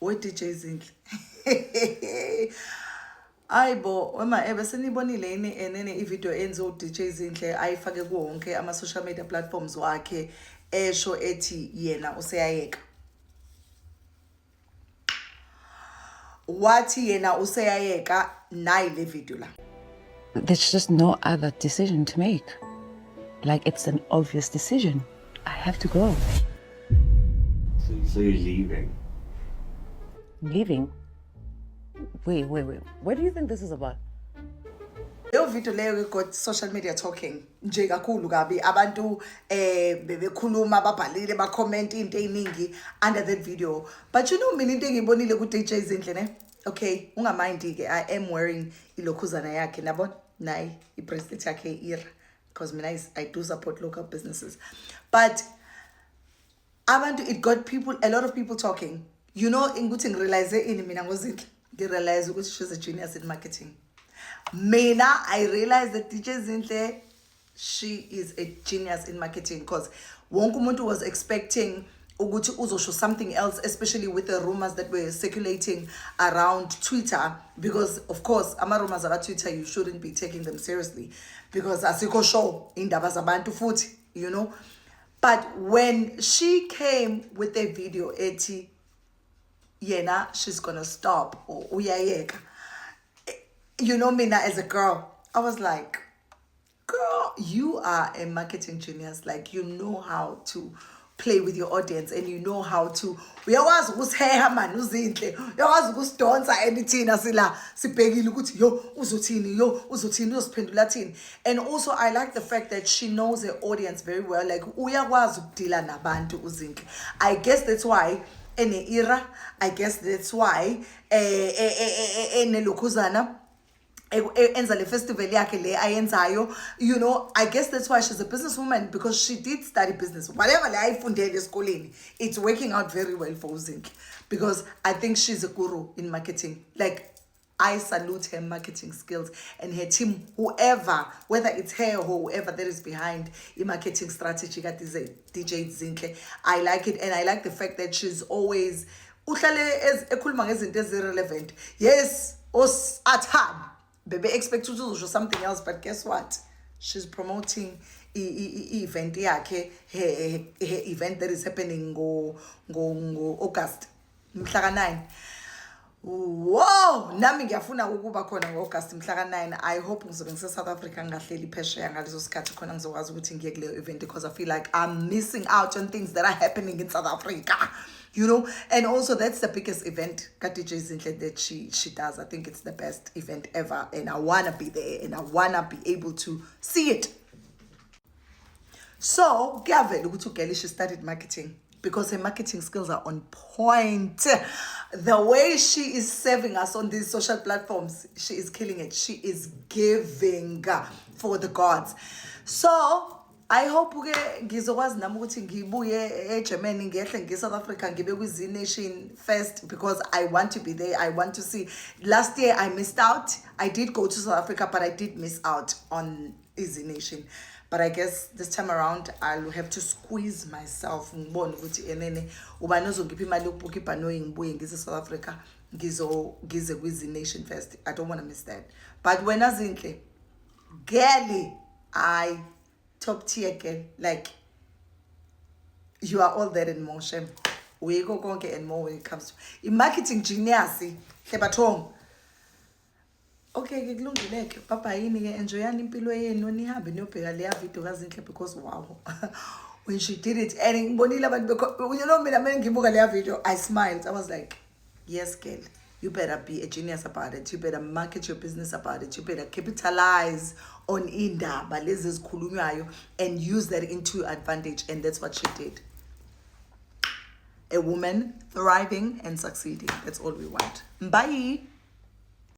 What DJ Zinhle? Ayibo, wema bese nibonile enene ivideo enzo DJ Zinhle ayifake kuwonke ama social media platforms wakhe esho ethi yena useyayeka. Wathi yena useyayeka nayi le video la. There's just no other decision to make. Like, it's an obvious decision. I have to go. So you're leaving? Leaving? Wait. What do you think this is about? Leyo video leyo got social media talking nje kakhulu kabi abantu bebekhuluma babhalile ba comment into eningi under that video. But you know mina into engibonile ku DJ Zinhle ne? Okay, ungamind ke I am wearing ilokhuzana yakhe nabona nayi ibracelet yakhe ear because mina I do support local businesses. But abantu, it got a lot of people talking. You know, ukuthi ngirealize ini mina ngoZinhle, ngirealize ukuthi she's a genius in marketing. Mina, I realized that DJ Zinhle, she is a genius in marketing because wonke umuntu was expecting ukuthi uzosho something else, especially with the rumors that were circulating around Twitter, because of course ama-rumors aka Twitter you shouldn't be taking them seriously because asikho show indaba zabantu futhi, you know. But when she came with a video ethi yena she's gonna stop or uyayeka, you know, mina as a girl, I was like, girl, you are a marketing genius. Like, you know how to play with your audience and you know how to uyakwazi ukusiheha man uZinhle, uyakwazi ukusidonsa anything asila sibhekile ukuthi yo uzothini uzosiphendula thini. And also I like the fact that she knows her audience very well. Like uyakwazi ukudila nabantu uZinhle. I guess that's why ene era, I guess that's why ene lokhuzana enza le festival yakhe le ayenzayo. You know, I guess that's why she's a businesswoman, because she did study business. Whatever le ayifundele esikoleni, it's working out very well for Zinhle, because I think she's a guru in marketing. Like, I salute her marketing skills and her team, whoever, whether it's her or whoever that is behind the marketing strategy that is DJ Zinhle. I like it, and I like the fact that she's always uhlale ekhuluma ngezinto ezirelevant. Yes, athanda Bebe expect to do something else, but guess what? She's promoting event yakhe, her event that is happening go August. Mhlaka 9. Whoa! Nami ngiyafuna ukuba khona ngo-August mhlaka 9. I hope ngizobe South Africa ngahleli phesheya ngalezo sikhathi khona ngizokwazi ukuthi ngiye kuleyo event, because I feel like I'm missing out on things that are happening in South Africa. You know, and also that's the biggest event DJ Zinhle that she does. I think it's the best event ever, and I wanna be there and I wanna be able to see it. So Gavin, she studied marketing because her marketing skills are on point. The way she is serving us on these social platforms, she is killing it. She is giving for the gods. So I hope ngizokwazi nami ukuthi ngibuye eGermany ngehle ngeSouth Africa ngibe kwi Nation first, because I want to be there. I want to see. Last year I missed out. I did go to South Africa, but I did miss out on Easy Nation. But I guess this time around I'll have to squeeze myself ngibone ukuthi enene ubani ozongipha imali yokubhuka ibhanoyi ngibuye ngize South Africa ngize kwi Nation first. I don't want to miss that. But when Zinhle, girly, I top tier girl, like you are all that and more. Shem, we go konke and more when it comes to marketing genius. Hlebathong. Okay, ngikulungileke papa yini ke enjoyani impilo yenu nihambe niyobheka leya video kaZinhle, because wow. When she did it, and ngibonile abantu you know mina ngibuka leya video, I smiled. I was like, yes girl, you better be a genius about it. You better market your business about it. You better capitalize on indaba lezi ezikhulunywayo and use that into your advantage. And that's what she did. A woman thriving and succeeding. That's all we want. Bye.